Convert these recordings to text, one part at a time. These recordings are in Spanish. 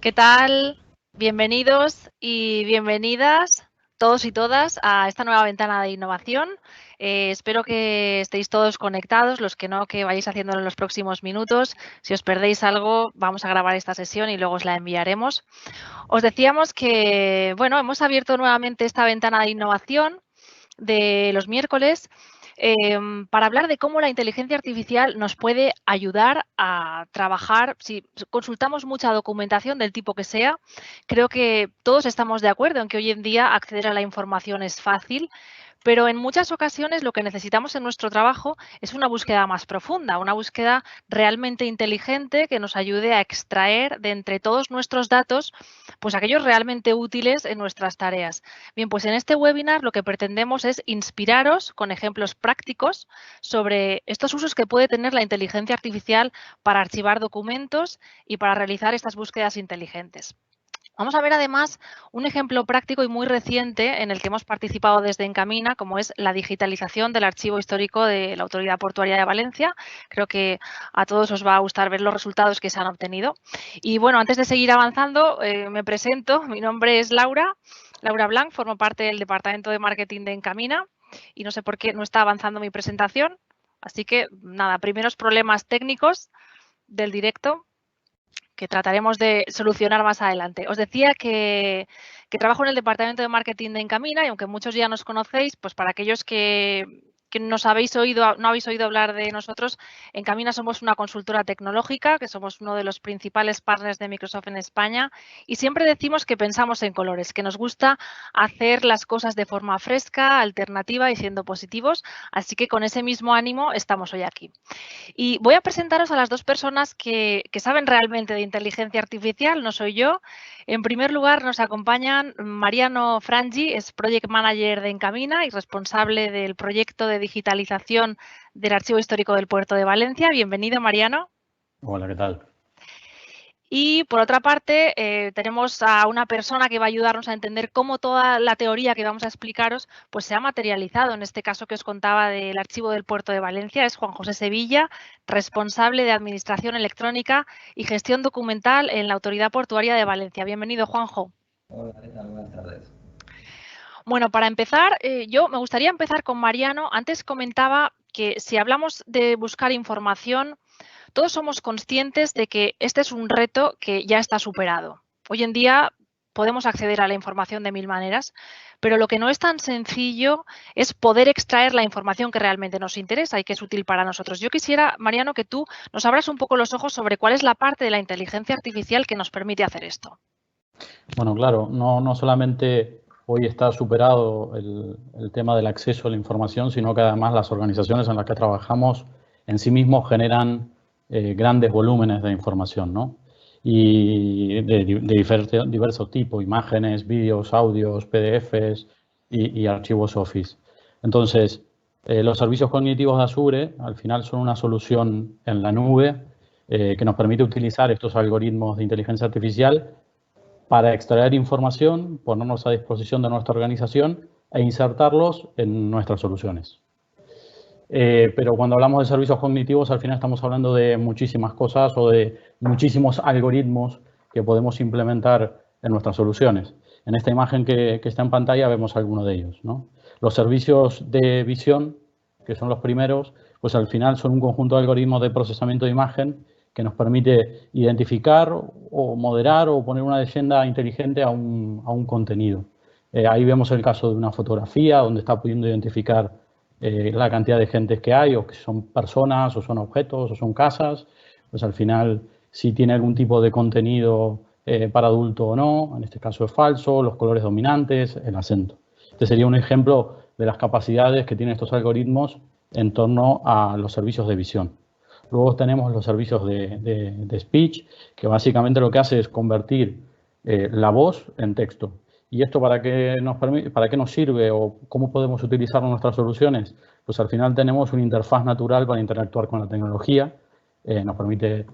¿Qué tal? Bienvenidos y bienvenidas todos y todas a esta nueva ventana de innovación. Espero que estéis todos conectados, los que no, que vayáis haciéndolo en los próximos minutos. Si os perdéis algo, vamos a grabar esta sesión y luego os la enviaremos. Os decíamos que, bueno, hemos abierto nuevamente esta ventana de innovación de los miércoles para hablar de cómo la inteligencia artificial nos puede ayudar a trabajar. Si consultamos mucha documentación del tipo que sea, creo que todos estamos de acuerdo en que hoy en día acceder a la información es fácil, pero en muchas ocasiones lo que necesitamos en nuestro trabajo es una búsqueda más profunda, una búsqueda realmente inteligente que nos ayude a extraer de entre todos nuestros datos pues aquellos realmente útiles en nuestras tareas. Bien, pues en este webinar lo que pretendemos es inspiraros con ejemplos prácticos sobre estos usos que puede tener la inteligencia artificial para archivar documentos y para realizar estas búsquedas inteligentes. Vamos a ver además un ejemplo práctico y muy reciente en el que hemos participado desde Encamina, como es la digitalización del archivo histórico de la Autoridad Portuaria de Valencia. Creo que a todos os va a gustar ver los resultados que se han obtenido. Y bueno, antes de seguir avanzando, me presento. Mi nombre es Laura Blanc, formo parte del Departamento de Marketing de Encamina y no sé por qué no está avanzando mi presentación. Así que nada, primeros problemas técnicos del directo que trataremos de solucionar más adelante. Os decía que trabajo en el departamento de marketing de Encamina y aunque muchos ya nos conocéis, pues para aquellos que no habéis oído hablar de nosotros, Encamina somos una consultora tecnológica, que somos uno de los principales partners de Microsoft en España y siempre decimos que pensamos en colores, que nos gusta hacer las cosas de forma fresca, alternativa y siendo positivos, así que con ese mismo ánimo estamos hoy aquí. Y voy a presentaros a las dos personas que saben realmente de inteligencia artificial, no soy yo. En primer lugar, nos acompañan Mariano Frangi, es Project Manager de Encamina y responsable del proyecto de digitalización del Archivo Histórico del Puerto de Valencia. Bienvenido, Mariano. Hola, ¿qué tal? Y por otra parte, tenemos a una persona que va a ayudarnos a entender cómo toda la teoría que vamos a explicaros pues se ha materializado. En este caso que os contaba del Archivo del Puerto de Valencia, es Juan José Sevilla, responsable de Administración Electrónica y Gestión Documental en la Autoridad Portuaria de Valencia. Bienvenido, Juanjo. Hola, ¿qué tal? Buenas tardes. Bueno, para empezar, yo me gustaría empezar con Mariano. Antes comentaba que si hablamos de buscar información, todos somos conscientes de que este es un reto que ya está superado. Hoy en día podemos acceder a la información de mil maneras, pero lo que no es tan sencillo es poder extraer la información que realmente nos interesa y que es útil para nosotros. Yo quisiera, Mariano, que tú nos abras un poco los ojos sobre cuál es la parte de la inteligencia artificial que nos permite hacer esto. Bueno, claro, no solamente hoy está superado el tema del acceso a la información, sino que además las organizaciones en las que trabajamos en sí mismos generan grandes volúmenes de información, ¿no? Y de diversos tipos, imágenes, vídeos, audios, PDFs y archivos Office. Entonces, los servicios cognitivos de Azure al final son una solución en la nube que nos permite utilizar estos algoritmos de inteligencia artificial para extraer información, ponernos a disposición de nuestra organización e insertarlos en nuestras soluciones. Pero cuando hablamos de servicios cognitivos, al final estamos hablando de muchísimas cosas o de muchísimos algoritmos que podemos implementar en nuestras soluciones. En esta imagen que está en pantalla vemos algunos de ellos, ¿no? Los servicios de visión, que son los primeros, pues al final son un conjunto de algoritmos de procesamiento de imagen que nos permite identificar o moderar o poner una leyenda inteligente a un contenido. Ahí vemos el caso de una fotografía donde está pudiendo identificar la cantidad de gentes que hay, o que son personas, o son objetos, o son casas. Pues al final, si tiene algún tipo de contenido para adulto o no, en este caso es falso, los colores dominantes, el acento. Este sería un ejemplo de las capacidades que tienen estos algoritmos en torno a los servicios de visión. Luego tenemos los servicios de speech, que básicamente lo que hace es convertir la voz en texto. ¿Y esto para qué nos sirve o cómo podemos utilizar nuestras soluciones? Pues al final tenemos una interfaz natural para interactuar con la tecnología. Nos permite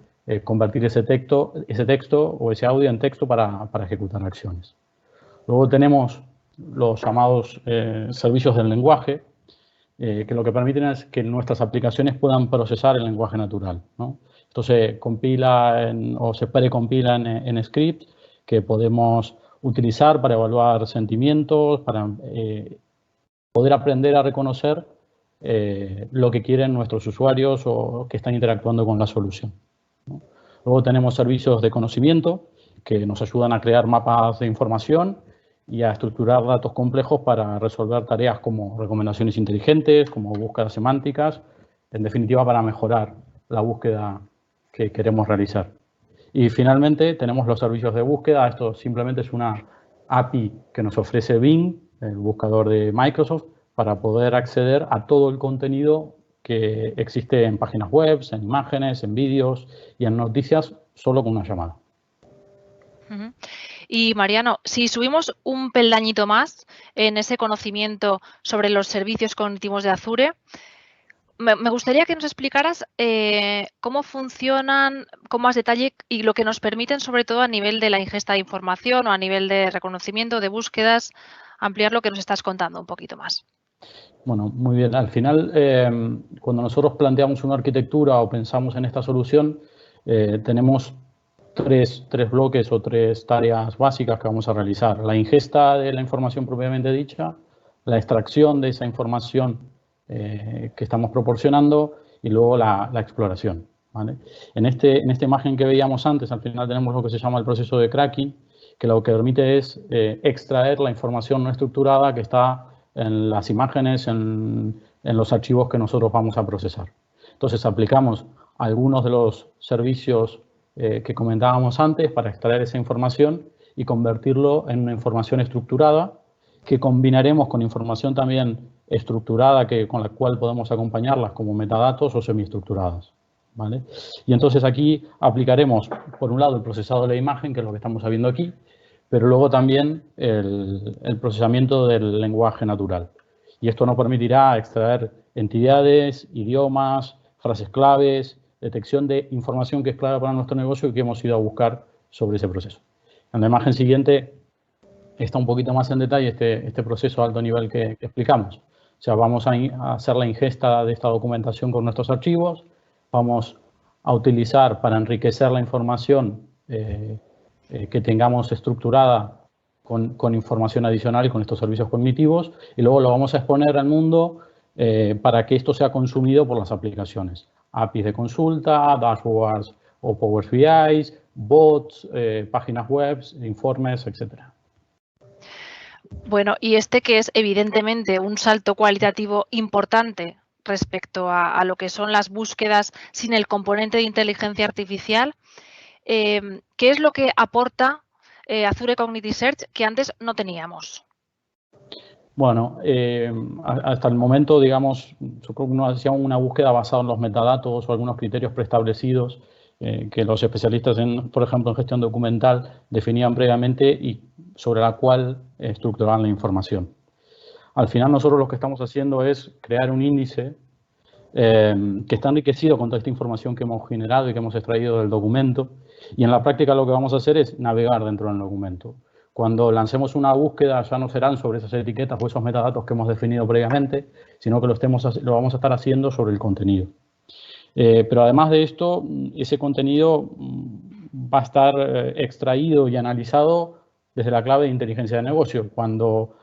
convertir ese texto o ese audio en texto para ejecutar acciones. Luego tenemos los llamados servicios del lenguaje, que lo que permiten es que nuestras aplicaciones puedan procesar el lenguaje natural, ¿no? Esto se compila o se precompila en script que podemos utilizar para evaluar sentimientos, para poder aprender a reconocer lo que quieren nuestros usuarios o que están interactuando con la solución, ¿no? Luego tenemos servicios de conocimiento que nos ayudan a crear mapas de información y a estructurar datos complejos para resolver tareas como recomendaciones inteligentes, como búsquedas semánticas, en definitiva para mejorar la búsqueda que queremos realizar. Y finalmente tenemos los servicios de búsqueda. Esto simplemente es una API que nos ofrece Bing, el buscador de Microsoft, para poder acceder a todo el contenido que existe en páginas web, en imágenes, en vídeos y en noticias solo con una llamada. Y Mariano, si subimos un peldañito más en ese conocimiento sobre los servicios cognitivos de Azure, me gustaría que nos explicaras cómo funcionan con más detalle y lo que nos permiten, sobre todo a nivel de la ingesta de información o a nivel de reconocimiento, de búsquedas, ampliar lo que nos estás contando un poquito más. Bueno, muy bien. Al final, cuando nosotros planteamos una arquitectura o pensamos en esta solución, tenemos tres bloques o tres tareas básicas que vamos a realizar. La ingesta de la información propiamente dicha, la extracción de esa información que estamos proporcionando y luego la exploración, ¿vale? En esta imagen que veíamos antes, al final tenemos lo que se llama el proceso de cracking, que lo que permite es extraer la información no estructurada que está en las imágenes, en los archivos que nosotros vamos a procesar. Entonces, aplicamos algunos de los servicios que comentábamos antes para extraer esa información y convertirlo en una información estructurada que combinaremos con información también estructurada con la cual podemos acompañarlas como metadatos o semiestructuradas, ¿vale? Y entonces aquí aplicaremos, por un lado, el procesado de la imagen, que es lo que estamos viendo aquí, pero luego también el procesamiento del lenguaje natural. Y esto nos permitirá extraer entidades, idiomas, frases claves, detección de información que es clave para nuestro negocio y que hemos ido a buscar sobre ese proceso. En la imagen siguiente está un poquito más en detalle este proceso a alto nivel que explicamos. O sea, vamos a hacer la ingesta de esta documentación con nuestros archivos, vamos a utilizar para enriquecer la información que tengamos estructurada con información adicional y con estos servicios cognitivos, y luego lo vamos a exponer al mundo para que esto sea consumido por las aplicaciones. APIs de consulta, dashboards o Power BIs, bots, páginas web, informes, etcétera. Bueno, y que es evidentemente un salto cualitativo importante respecto a lo que son las búsquedas sin el componente de inteligencia artificial, ¿qué es lo que aporta Azure Cognitive Search que antes no teníamos? Bueno, hasta el momento, digamos, yo creo que uno hacía una búsqueda basada en los metadatos o algunos criterios preestablecidos que los especialistas, por ejemplo, en gestión documental, definían previamente y sobre la cual estructuraban la información. Al final, nosotros lo que estamos haciendo es crear un índice que está enriquecido con toda esta información que hemos generado y que hemos extraído del documento, y en la práctica lo que vamos a hacer es navegar dentro del documento. Cuando lancemos una búsqueda ya no serán sobre esas etiquetas o esos metadatos que hemos definido previamente, sino que lo vamos a estar haciendo sobre el contenido. Pero además de esto, ese contenido va a estar extraído y analizado desde la clave de inteligencia de negocio. Cuando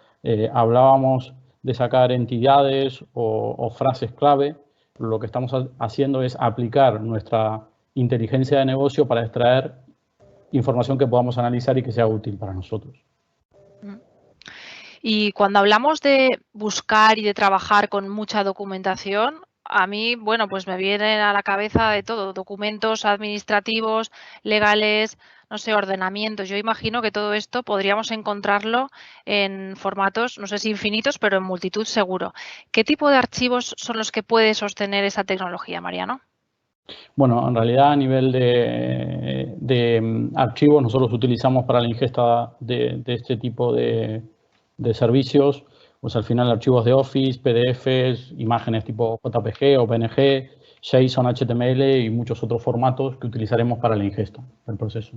hablábamos de sacar entidades o frases clave, lo que estamos haciendo es aplicar nuestra inteligencia de negocio para extraer información que podamos analizar y que sea útil para nosotros. Y cuando hablamos de buscar y de trabajar con mucha documentación, a mí, bueno, pues me viene a la cabeza de todo, documentos administrativos, legales, no sé, ordenamientos. Yo imagino que todo esto podríamos encontrarlo en formatos, no sé si infinitos, pero en multitud seguro. ¿Qué tipo de archivos son los que puede sostener esa tecnología, Mariano? Bueno, en realidad a nivel de archivos nosotros utilizamos para la ingesta de este tipo de servicios, pues al final archivos de Office, PDFs, imágenes tipo JPG o PNG, JSON, HTML y muchos otros formatos que utilizaremos para la ingesta del proceso.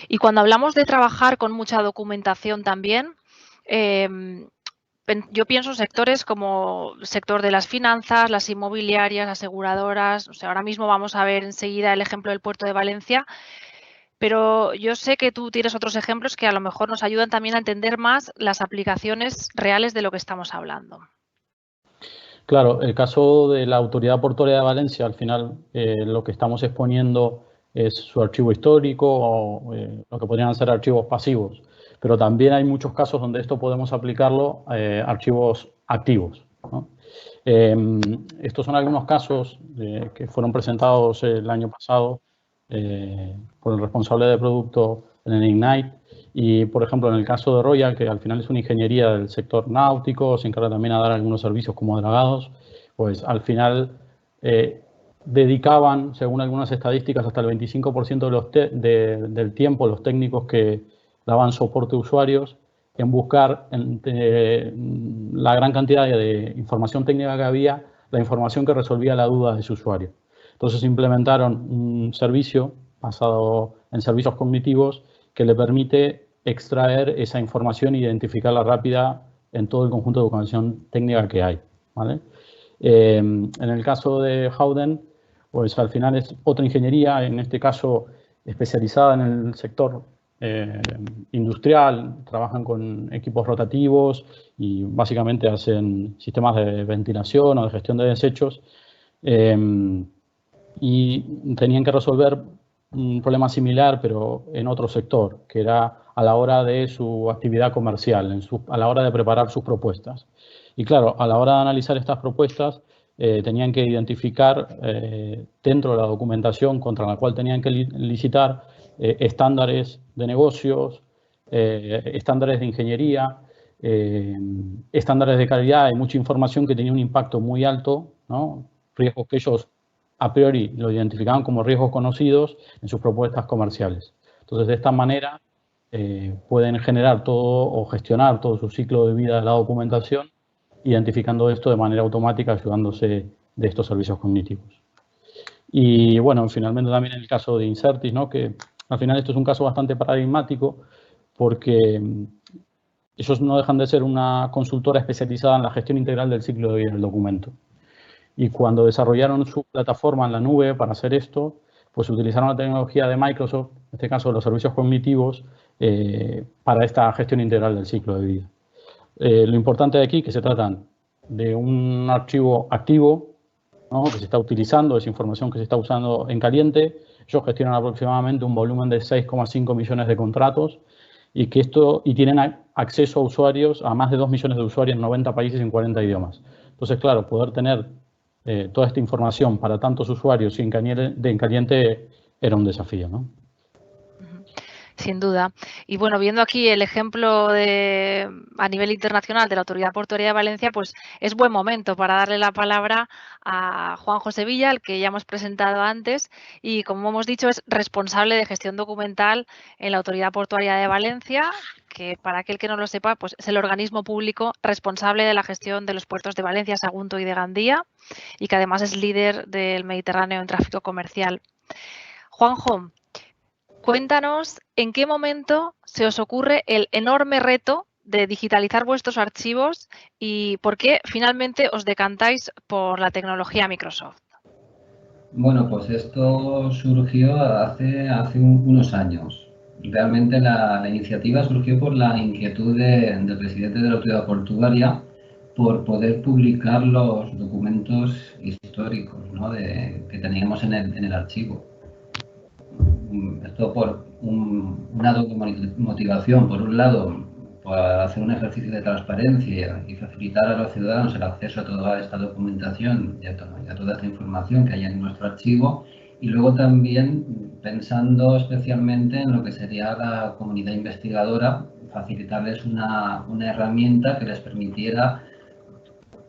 Y cuando hablamos de trabajar con mucha documentación también, yo pienso en sectores como el sector de las finanzas, las inmobiliarias, aseguradoras. O sea, ahora mismo vamos a ver enseguida el ejemplo del puerto de Valencia. pero yo sé que tú tienes otros ejemplos que a lo mejor nos ayudan también a entender más las aplicaciones reales de lo que estamos hablando. Claro, el caso de la Autoridad Portuaria de Valencia, al final lo que estamos exponiendo es su archivo histórico o lo que podrían ser archivos pasivos, pero también hay muchos casos donde esto podemos aplicarlo a archivos activos, ¿no? Estos son algunos casos que fueron presentados el año pasado por el responsable de producto en el Ignite. Y, por ejemplo, en el caso de Royal, que al final es una ingeniería del sector náutico, se encarga también a dar algunos servicios como dragados, pues al final dedicaban, según algunas estadísticas, hasta el 25% del tiempo los técnicos que daban soporte a usuarios en buscar la gran cantidad de información técnica que había, la información que resolvía la duda de su usuario. Entonces implementaron un servicio basado en servicios cognitivos que le permite extraer esa información e identificarla rápida en todo el conjunto de documentación técnica que hay, ¿vale? En el caso de Howden, pues al final es otra ingeniería, en este caso especializada en el sector industrial, trabajan con equipos rotativos y básicamente hacen sistemas de ventilación o de gestión de desechos y tenían que resolver un problema similar, pero en otro sector, que era a la hora de su actividad comercial, a la hora de preparar sus propuestas. Y claro, a la hora de analizar estas propuestas, tenían que identificar dentro de la documentación contra la cual tenían que licitar estándares de negocios, estándares de ingeniería, estándares de calidad y mucha información que tenía un impacto muy alto, ¿no? Riesgos que ellos a priori lo identificaban como riesgos conocidos en sus propuestas comerciales. Entonces, de esta manera pueden generar todo o gestionar todo su ciclo de vida de la documentación, identificando esto de manera automática, ayudándose de estos servicios cognitivos. Y bueno, finalmente también en el caso de Incertis, ¿no? Que al final esto es un caso bastante paradigmático porque ellos no dejan de ser una consultora especializada en la gestión integral del ciclo de vida del documento. Y cuando desarrollaron su plataforma en la nube para hacer esto, pues utilizaron la tecnología de Microsoft, en este caso los servicios cognitivos, para esta gestión integral del ciclo de vida. Lo importante de aquí es que se tratan de un archivo activo, ¿no? Que se está utilizando, es información que se está usando en caliente. Ellos gestionan aproximadamente un volumen de 6,5 millones de contratos y tienen acceso a usuarios, a más de 2 millones de usuarios en 90 países en 40 idiomas. Entonces, claro, poder tener toda esta información para tantos usuarios y en caliente era un desafío, ¿no? Sin duda. Y bueno, viendo aquí el ejemplo a nivel internacional de la Autoridad Portuaria de Valencia, pues es buen momento para darle la palabra a Juan José Villa, al que ya hemos presentado antes, y como hemos dicho es responsable de gestión documental en la Autoridad Portuaria de Valencia, que para aquel que no lo sepa, pues es el organismo público responsable de la gestión de los puertos de Valencia, Sagunto y de Gandía, y que además es líder del Mediterráneo en tráfico comercial. Juanjo, cuéntanos en qué momento se os ocurre el enorme reto de digitalizar vuestros archivos y por qué finalmente os decantáis por la tecnología Microsoft. Bueno, pues esto surgió hace unos años. Realmente la iniciativa surgió por la inquietud del presidente de la Autoridad Portuaria por poder publicar los documentos históricos, ¿no? que teníamos en el archivo. Esto por una doble motivación. Por un lado, para hacer un ejercicio de transparencia y facilitar a los ciudadanos el acceso a toda esta documentación y a toda esta información que hay en nuestro archivo. Y luego también pensando especialmente en lo que sería la comunidad investigadora, facilitarles una herramienta que les permitiera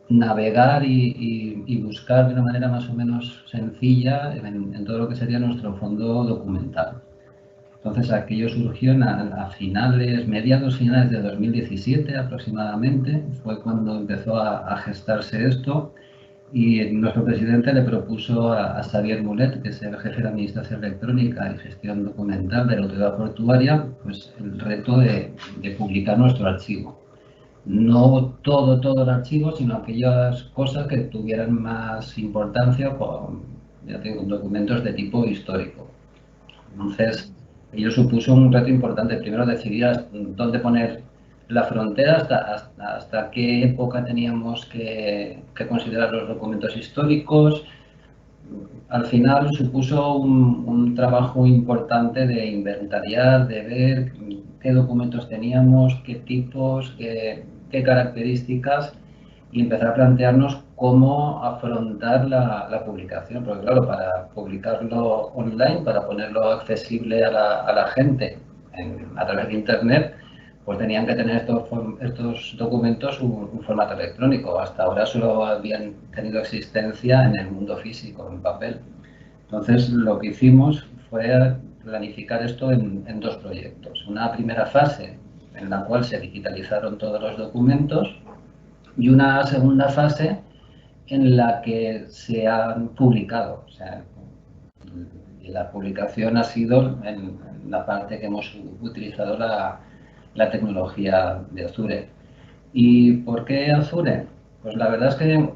navegar y buscar de una manera más o menos sencilla en todo lo que sería nuestro fondo documental. Entonces aquello surgió a mediados finales de 2017 aproximadamente, fue cuando empezó a gestarse esto y nuestro presidente le propuso a Xavier Mulet, que es el jefe de Administración Electrónica y Gestión Documental de la Autoridad Portuaria, pues el reto de publicar nuestro archivo. No todo el archivo, sino aquellas cosas que tuvieran más importancia con documentos de tipo histórico. Entonces, ello supuso un reto importante. Primero decidir dónde poner la frontera, hasta qué época teníamos que considerar los documentos históricos. Al final supuso un trabajo importante de inventariar, de ver qué documentos teníamos, qué tipos, qué características, y empezar a plantearnos cómo afrontar la publicación. Porque claro, para publicarlo online, para ponerlo accesible a la gente a través de Internet, pues tenían que tener estos documentos un formato electrónico. Hasta ahora solo habían tenido existencia en el mundo físico, en papel. Entonces, lo que hicimos fue planificar esto en dos proyectos. Una primera fase en la cual se digitalizaron todos los documentos y una segunda fase en la que se han publicado. O sea, la publicación ha sido en la parte que hemos utilizado la tecnología de Azure. ¿Y por qué Azure? Pues la verdad es que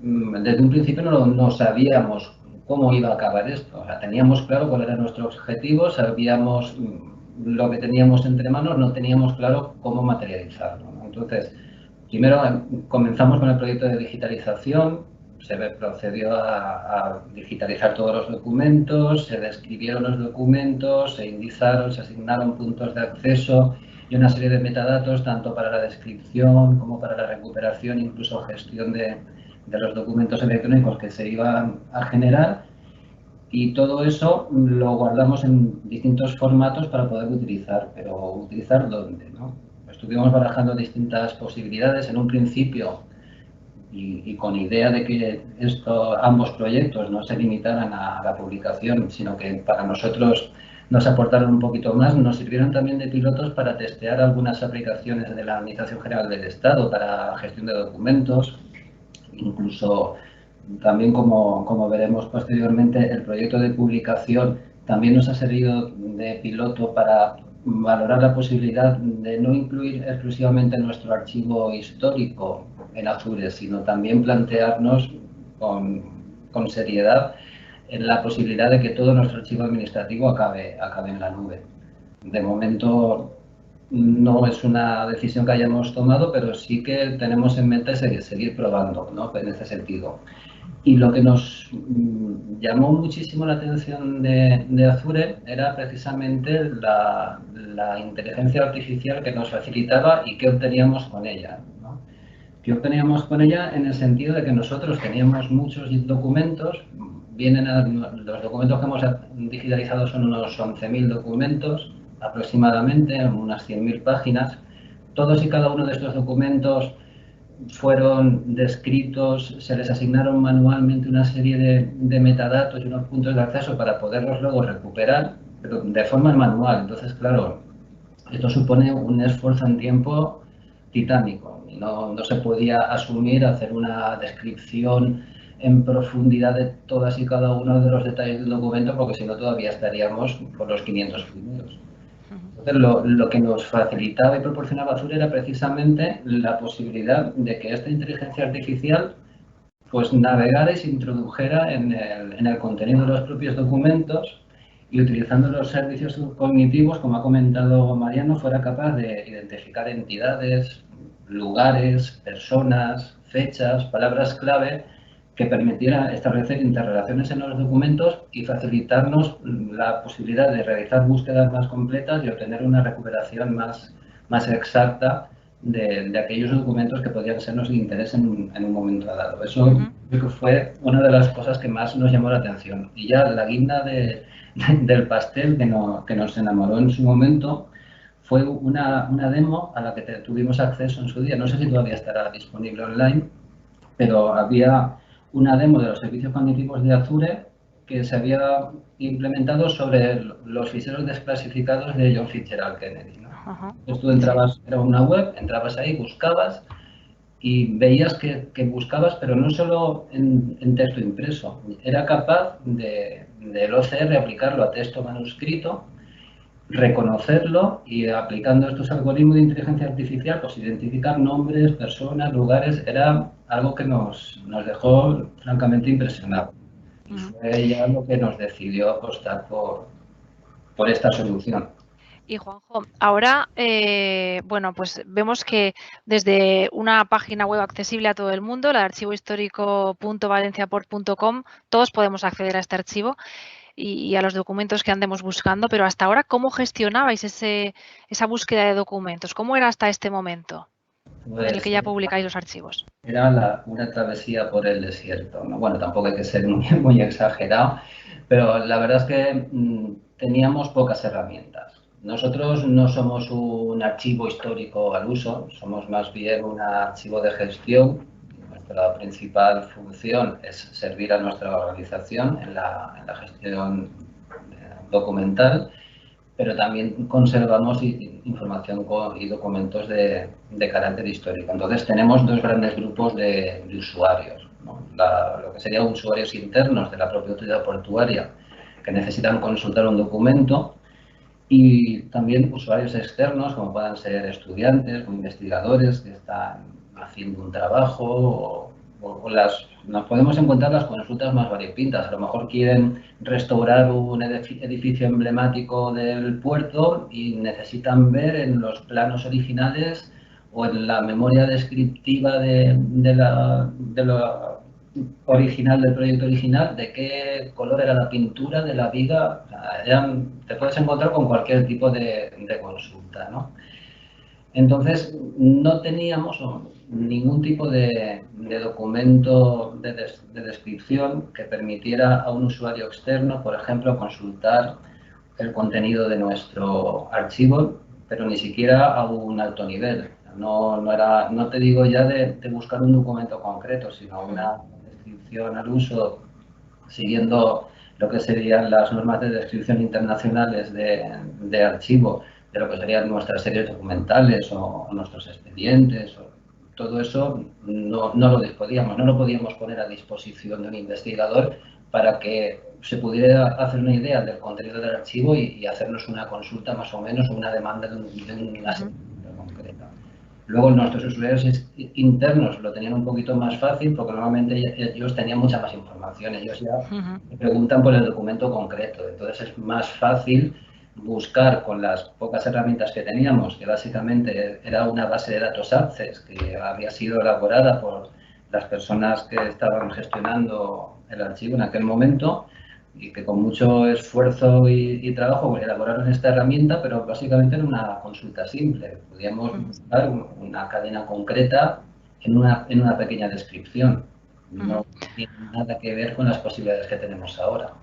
desde un principio no sabíamos cómo iba a acabar esto. O sea, teníamos claro cuál era nuestro objetivo, sabíamos lo que teníamos entre manos, no teníamos claro cómo materializarlo, ¿no? Entonces, primero comenzamos con el proyecto de digitalización, se procedió a digitalizar todos los documentos, se describieron los documentos, se indizaron, se asignaron puntos de acceso y una serie de metadatos, tanto para la descripción como para la recuperación, incluso gestión de los documentos electrónicos que se iban a generar. Y todo eso lo guardamos en distintos formatos para poder utilizar, pero ¿utilizar dónde, no? Estuvimos barajando distintas posibilidades en un principio y con idea de que ambos proyectos no se limitaran a la publicación, sino que para nosotros nos aportaron un poquito más, nos sirvieron también de pilotos para testear algunas aplicaciones de la Administración General del Estado para gestión de documentos, incluso también, como veremos posteriormente, el proyecto de publicación también nos ha servido de piloto para valorar la posibilidad de no incluir exclusivamente nuestro archivo histórico en Azure, sino también plantearnos con seriedad en la posibilidad de que todo nuestro archivo administrativo acabe en la nube. De momento no es una decisión que hayamos tomado, pero sí que tenemos en mente seguir probando, ¿no?, en ese sentido. Y lo que nos llamó muchísimo la atención de Azure era precisamente la inteligencia artificial que nos facilitaba y qué obteníamos con ella, ¿no? ¿Qué obteníamos con ella? En el sentido de que nosotros teníamos muchos documentos, los documentos que hemos digitalizado son unos 11.000 documentos aproximadamente, unas 100.000 páginas. Todos y cada uno de estos documentos fueron descritos, se les asignaron manualmente una serie de metadatos y unos puntos de acceso para poderlos luego recuperar, pero de forma manual. Entonces, claro, esto supone un esfuerzo en tiempo titánico. No se podía asumir hacer una descripción en profundidad de todas y cada uno de los detalles del documento, porque si no todavía estaríamos por los 500 primeros. Entonces, lo que nos facilitaba y proporcionaba Azure era precisamente la posibilidad de que esta inteligencia artificial pues navegara y se introdujera en el contenido de los propios documentos y, utilizando los servicios cognitivos, como ha comentado Mariano, fuera capaz de identificar entidades, lugares, personas, fechas, palabras clave que permitiera establecer interrelaciones en los documentos y facilitarnos la posibilidad de realizar búsquedas más completas y obtener una recuperación más exacta de aquellos documentos que podían sernos de interés en un momento dado. Eso creo que fue una de las cosas que más nos llamó la atención. Y ya la guinda del pastel que nos enamoró en su momento fue una demo a la que tuvimos acceso en su día. No sé si todavía estará disponible online, pero había una demo de los servicios cognitivos de Azure que se había implementado sobre los ficheros desclasificados de John Fitzgerald Kennedy, ¿no? Entonces tú entrabas, era una web, entrabas ahí, buscabas y veías que buscabas, pero no solo en texto impreso, era capaz del OCR aplicarlo a texto manuscrito, reconocerlo y, aplicando estos algoritmos de inteligencia artificial, pues identificar nombres, personas, lugares. Era algo que nos dejó francamente impresionados. Y fue ya lo que nos decidió apostar por esta solución. Y Juanjo, ahora, bueno, pues vemos que desde una página web accesible a todo el mundo, la de archivohistórico.valenciaport.com, todos podemos acceder a este archivo y a los documentos que andemos buscando, pero hasta ahora, ¿cómo gestionabais esa búsqueda de documentos? ¿Cómo era hasta este momento en el que ya publicáis los archivos? Era una travesía por el desierto, ¿no? Bueno, tampoco hay que ser muy exagerado, pero la verdad es que teníamos pocas herramientas. Nosotros no somos un archivo histórico al uso, somos más bien un archivo de gestión. Nuestra principal función es servir a nuestra organización en la gestión documental, pero también conservamos información y documentos de carácter histórico. Entonces tenemos dos grandes grupos de usuarios, ¿no? Lo que serían usuarios internos de la propia autoridad portuaria que necesitan consultar un documento, y también usuarios externos como puedan ser estudiantes o investigadores que están haciendo un trabajo, nos podemos encontrar las consultas más variopintas. A lo mejor quieren restaurar un edificio emblemático del puerto y necesitan ver en los planos originales o en la memoria descriptiva de la original, del proyecto original, de qué color era la pintura de la viga. O sea, te puedes encontrar con cualquier tipo de consulta, ¿no? Entonces, no teníamos ningún tipo de documento de descripción que permitiera a un usuario externo, por ejemplo, consultar el contenido de nuestro archivo, pero ni siquiera a un alto nivel. No te digo ya de buscar un documento concreto, sino una descripción al uso siguiendo lo que serían las normas de descripción internacionales de archivo, de lo que serían nuestras series documentales o nuestros expedientes. Todo eso no lo podíamos poner a disposición de un investigador para que se pudiera hacer una idea del contenido del archivo y hacernos una consulta más o menos, una demanda de una sección concreta. Luego nuestros usuarios internos lo tenían un poquito más fácil porque normalmente ellos tenían mucha más información. Ellos ya preguntan por el documento concreto. Entonces es más fácil buscar con las pocas herramientas que teníamos, que básicamente era una base de datos Access que había sido elaborada por las personas que estaban gestionando el archivo en aquel momento, y que con mucho esfuerzo y trabajo elaboraron esta herramienta, pero básicamente era una consulta simple. Podíamos buscar una cadena concreta en una pequeña descripción. No tiene nada que ver con las posibilidades que tenemos ahora.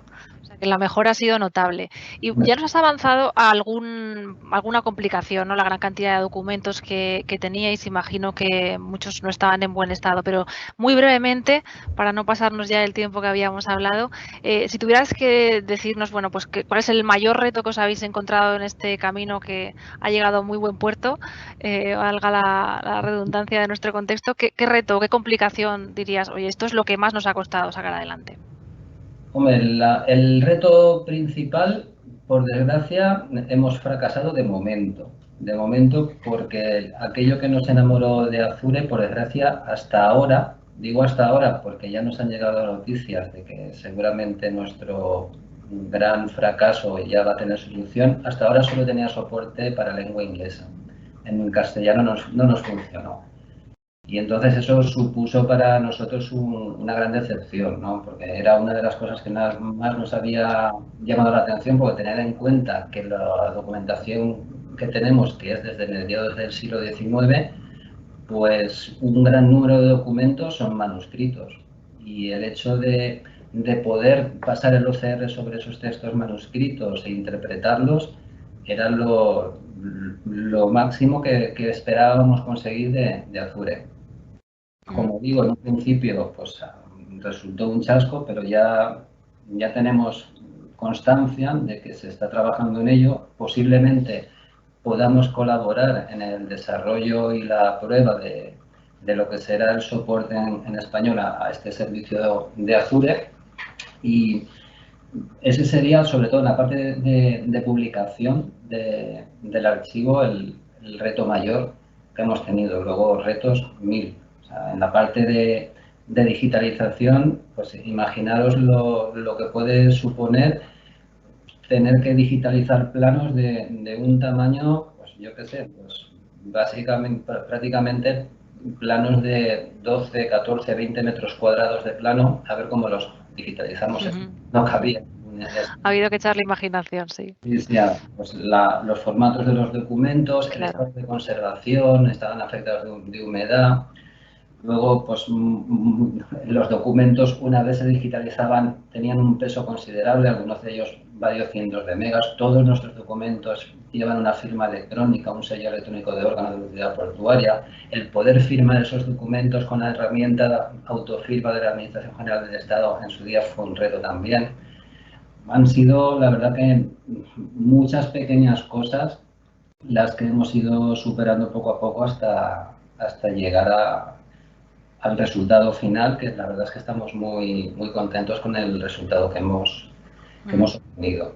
O sea, que la mejora ha sido notable. Y ya nos has avanzado a alguna complicación, ¿no? La gran cantidad de documentos que teníais, imagino que muchos no estaban en buen estado, pero muy brevemente, para no pasarnos ya el tiempo que habíamos hablado, si tuvieras que decirnos, bueno, pues cuál es el mayor reto que os habéis encontrado en este camino que ha llegado a muy buen puerto, valga la redundancia de nuestro contexto, ¿qué reto, qué complicación dirías, oye, esto es lo que más nos ha costado sacar adelante? Hombre, el reto principal, por desgracia, hemos fracasado de momento. De momento, porque aquello que nos enamoró de Azure, por desgracia, hasta ahora, digo hasta ahora porque ya nos han llegado noticias de que seguramente nuestro gran fracaso ya va a tener solución, hasta ahora solo tenía soporte para lengua inglesa. En castellano no nos funcionó. Y entonces eso supuso para nosotros una gran decepción, ¿no? Porque era una de las cosas que más nos había llamado la atención, porque tener en cuenta que la documentación que tenemos, que es desde mediados del siglo XIX, pues un gran número de documentos son manuscritos. Y el hecho de poder pasar el OCR sobre esos textos manuscritos e interpretarlos era lo máximo que esperábamos conseguir de Azure. Como digo, en un principio pues resultó un chasco, pero ya tenemos constancia de que se está trabajando en ello. Posiblemente podamos colaborar en el desarrollo y la prueba de lo que será el soporte en español a este servicio de Azure, y ese sería, sobre todo en la parte de publicación del archivo, el reto mayor que hemos tenido. Luego retos 1000. O sea, en la parte de digitalización, pues imaginaros lo que puede suponer tener que digitalizar planos de un tamaño, pues yo qué sé, pues básicamente, prácticamente planos de 12, 14, 20 metros cuadrados de plano, a ver cómo los digitalizamos. No cabía. Ha habido que echarle imaginación, sí. Pues los formatos de los documentos, el Claro. estado de conservación, estaban afectados de humedad. Luego, pues los documentos, una vez se digitalizaban, tenían un peso considerable, algunos de ellos varios cientos de megas. Todos nuestros documentos llevan una firma electrónica, un sello electrónico de órgano de autoridad portuaria. El poder firmar esos documentos con la herramienta autofirma de la Administración General del Estado en su día fue un reto también. Han sido, la verdad, que muchas pequeñas cosas las que hemos ido superando poco a poco hasta llegar al resultado final, que la verdad es que estamos muy contentos con el resultado que hemos obtenido.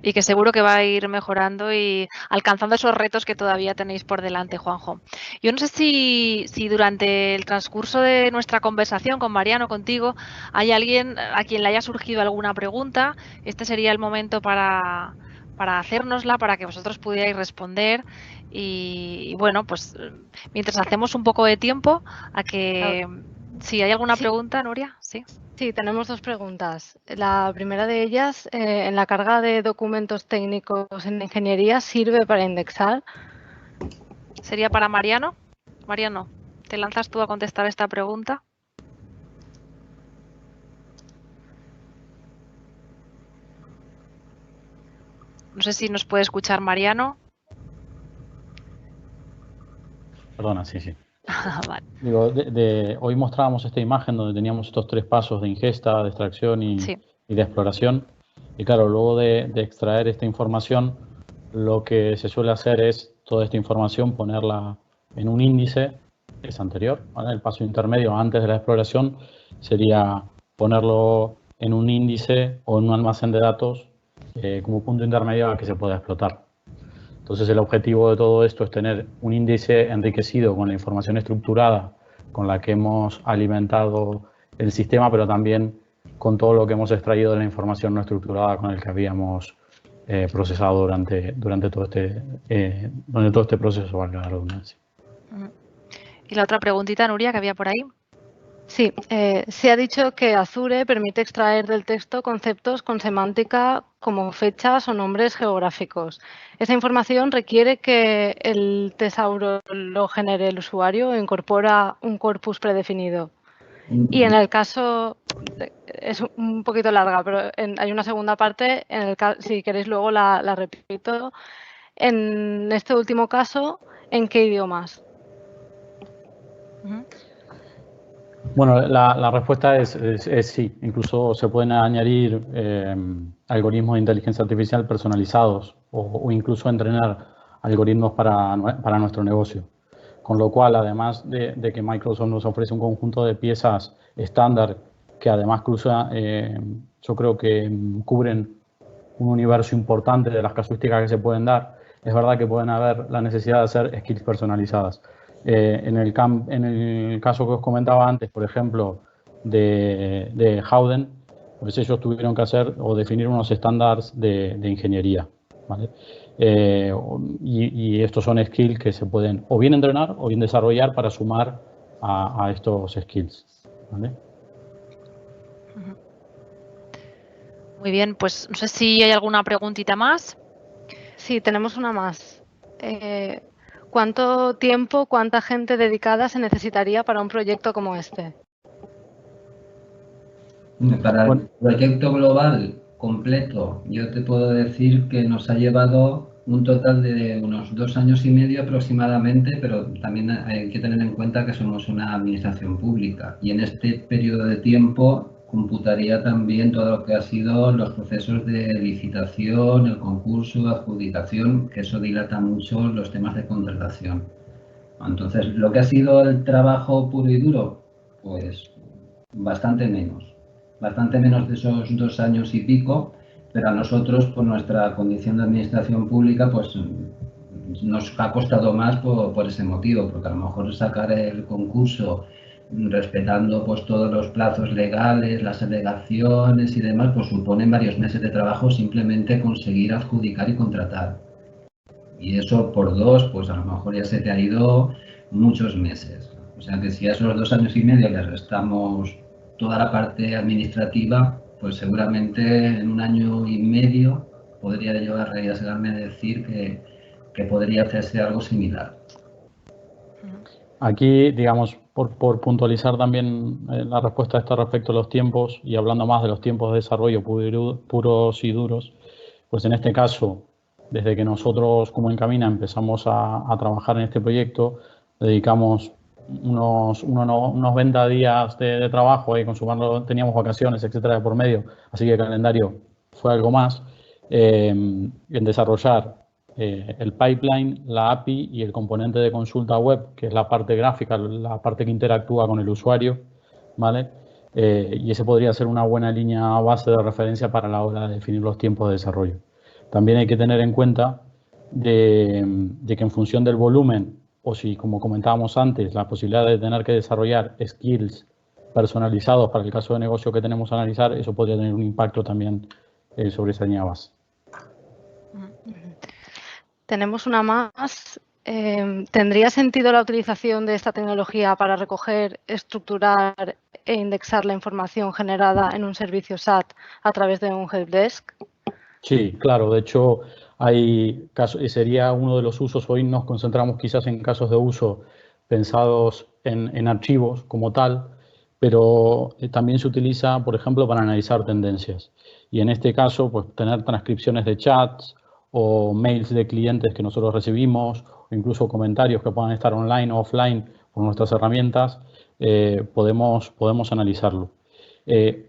Y que seguro que va a ir mejorando y alcanzando esos retos que todavía tenéis por delante, Juanjo. Yo no sé si durante el transcurso de nuestra conversación con Mariano, contigo, hay alguien a quien le haya surgido alguna pregunta. Este sería el momento para hacérnosla, para que vosotros pudierais responder. Y bueno, pues mientras hacemos un poco de tiempo a que... Si hay alguna pregunta, Nuria, sí. Sí, tenemos dos preguntas. La primera de ellas, en la carga de documentos técnicos en ingeniería, ¿sirve para indexar? ¿Sería para Mariano? Mariano, ¿te lanzas tú a contestar esta pregunta? No sé si nos puede escuchar Mariano. Perdona, sí. Vale. Digo, hoy mostrábamos esta imagen donde teníamos estos 3 pasos de ingesta, de extracción y de exploración. Y claro, luego de extraer esta información, lo que se suele hacer es toda esta información ponerla en un índice, que es anterior, ¿vale? El paso intermedio antes de la exploración sería ponerlo en un índice o en un almacén de datos como punto intermedio a que se pueda explotar. Entonces, el objetivo de todo esto es tener un índice enriquecido con la información estructurada con la que hemos alimentado el sistema, pero también con todo lo que hemos extraído de la información no estructurada con el que habíamos procesado durante todo este proceso, valga la redundancia. ¿Y la otra preguntita, Nuria, que había por ahí? Sí, se ha dicho que Azure permite extraer del texto conceptos con semántica como fechas o nombres geográficos. ¿Esa información requiere que el tesauro lo genere el usuario o incorpora un corpus predefinido? Y en el caso, es un poquito larga, pero hay una segunda parte, si queréis luego la repito. En este último caso, ¿en qué idiomas? Bueno, la respuesta es sí. Incluso se pueden añadir algoritmos de inteligencia artificial personalizados o incluso entrenar algoritmos para nuestro negocio. Con lo cual, además de que Microsoft nos ofrece un conjunto de piezas estándar que además yo creo que cubren un universo importante de las casuísticas que se pueden dar, es verdad que pueden haber la necesidad de hacer skills personalizadas. En el caso que os comentaba antes, por ejemplo, de Howden, pues ellos tuvieron que hacer o definir unos estándares de ingeniería, ¿vale? Y estos son skills que se pueden o bien entrenar o bien desarrollar para sumar a estos skills, ¿vale? Muy bien, pues no sé si hay alguna preguntita más. Sí, tenemos una más. ¿Cuánto tiempo, cuánta gente dedicada se necesitaría para un proyecto como este? Para el proyecto global completo, yo te puedo decir que nos ha llevado un total de unos 2 años y medio aproximadamente, pero también hay que tener en cuenta que somos una administración pública y en este periodo de tiempo computaría también todo lo que ha sido los procesos de licitación, el concurso, adjudicación, que eso dilata mucho los temas de contratación. Entonces, lo que ha sido el trabajo puro y duro, pues bastante menos de esos 2 años y pico, pero a nosotros, por nuestra condición de administración pública, pues nos ha costado más por ese motivo, porque a lo mejor sacar el concurso respetando pues todos los plazos legales, las alegaciones y demás, pues suponen varios meses de trabajo simplemente conseguir adjudicar y contratar. Y eso por 2, pues a lo mejor ya se te ha ido muchos meses. O sea que si a esos 2 años y medio le restamos toda la parte administrativa, pues seguramente en 1 año y medio podría yo arriesgarme a decir que podría hacerse algo similar. Aquí, digamos, por puntualizar también la respuesta a esto respecto a los tiempos y hablando más de los tiempos de desarrollo puros y duros, pues en este caso, desde que nosotros como Encamina empezamos a trabajar en este proyecto, dedicamos unos 20 días de trabajo y consumarlo, teníamos vacaciones, etcétera, de por medio, así que el calendario fue algo más, en desarrollar el pipeline, la API y el componente de consulta web, que es la parte gráfica, la parte que interactúa con el usuario, ¿vale? Y ese podría ser una buena línea base de referencia para la hora de definir los tiempos de desarrollo. También hay que tener en cuenta de que en función del volumen, o si, como comentábamos antes, la posibilidad de tener que desarrollar skills personalizados para el caso de negocio que tenemos a analizar, eso podría tener un impacto también sobre esa línea base. Tenemos una más. ¿Tendría sentido la utilización de esta tecnología para recoger, estructurar e indexar la información generada en un servicio SAT a través de un helpdesk? Sí, claro. De hecho, hay casos, sería uno de los usos. Hoy nos concentramos quizás en casos de uso pensados en archivos como tal, pero también se utiliza, por ejemplo, para analizar tendencias. Y en este caso, pues tener transcripciones de chats o mails de clientes que nosotros recibimos, o incluso comentarios que puedan estar online o offline por nuestras herramientas, podemos analizarlo.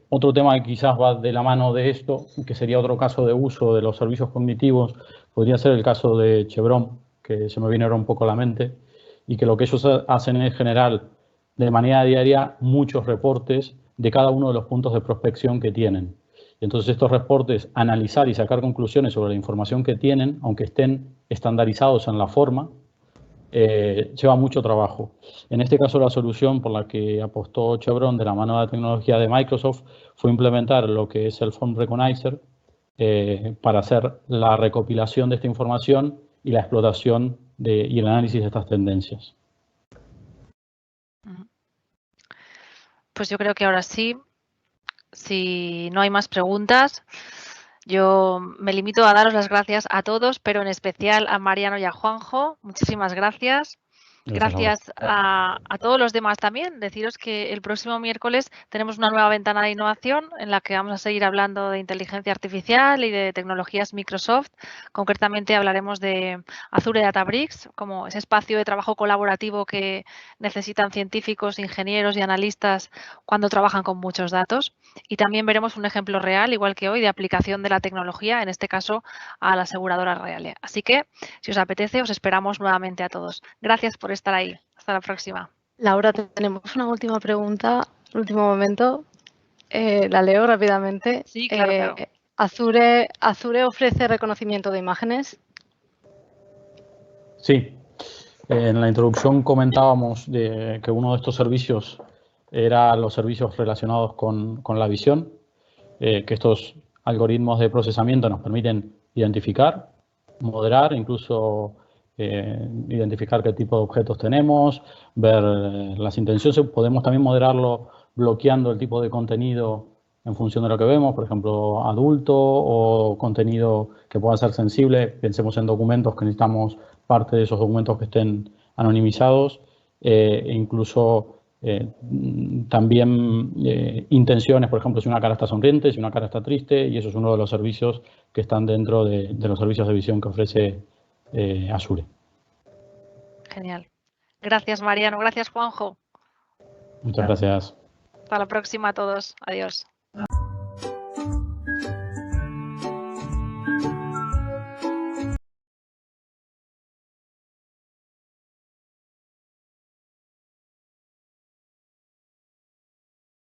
Otro tema que quizás va de la mano de esto, que sería otro caso de uso de los servicios cognitivos, podría ser el caso de Chevron, que se me viene ahora un poco a la mente, y que lo que ellos hacen es generar de manera diaria muchos reportes de cada uno de los puntos de prospección que tienen. Y entonces estos reportes, analizar y sacar conclusiones sobre la información que tienen, aunque estén estandarizados en la forma, lleva mucho trabajo. En este caso, la solución por la que apostó Chevron de la mano de la tecnología de Microsoft fue implementar lo que es el Form Recognizer para hacer la recopilación de esta información y la explotación y el análisis de estas tendencias. Pues yo creo que ahora sí, si no hay más preguntas, yo me limito a daros las gracias a todos, pero en especial a Mariano y a Juanjo. Muchísimas gracias. Gracias a todos los demás también. Deciros que el próximo miércoles tenemos una nueva ventana de innovación en la que vamos a seguir hablando de inteligencia artificial y de tecnologías Microsoft. Concretamente hablaremos de Azure Databricks, como ese espacio de trabajo colaborativo que necesitan científicos, ingenieros y analistas cuando trabajan con muchos datos. Y también veremos un ejemplo real, igual que hoy, de aplicación de la tecnología, en este caso a la aseguradora real. Así que, si os apetece, os esperamos nuevamente a todos. Gracias por estar ahí. Hasta la próxima. Laura, tenemos una última pregunta, último momento. La leo rápidamente. Sí, claro. ¿Azure ofrece reconocimiento de imágenes? Sí. En la introducción comentábamos de que uno de estos servicios era los servicios relacionados con la visión, que estos algoritmos de procesamiento nos permiten identificar, moderar, incluso identificar qué tipo de objetos tenemos, ver las intenciones. Podemos también moderarlo bloqueando el tipo de contenido en función de lo que vemos, por ejemplo, adulto o contenido que pueda ser sensible. Pensemos en documentos que necesitamos parte de esos documentos que estén anonimizados, e incluso también intenciones, por ejemplo, si una cara está sonriente, si una cara está triste, y eso es uno de los servicios que están dentro de los servicios de visión que ofrece Azure. Genial. Gracias, Mariano. Gracias, Juanjo. Muchas gracias. Hasta la próxima a todos. Adiós.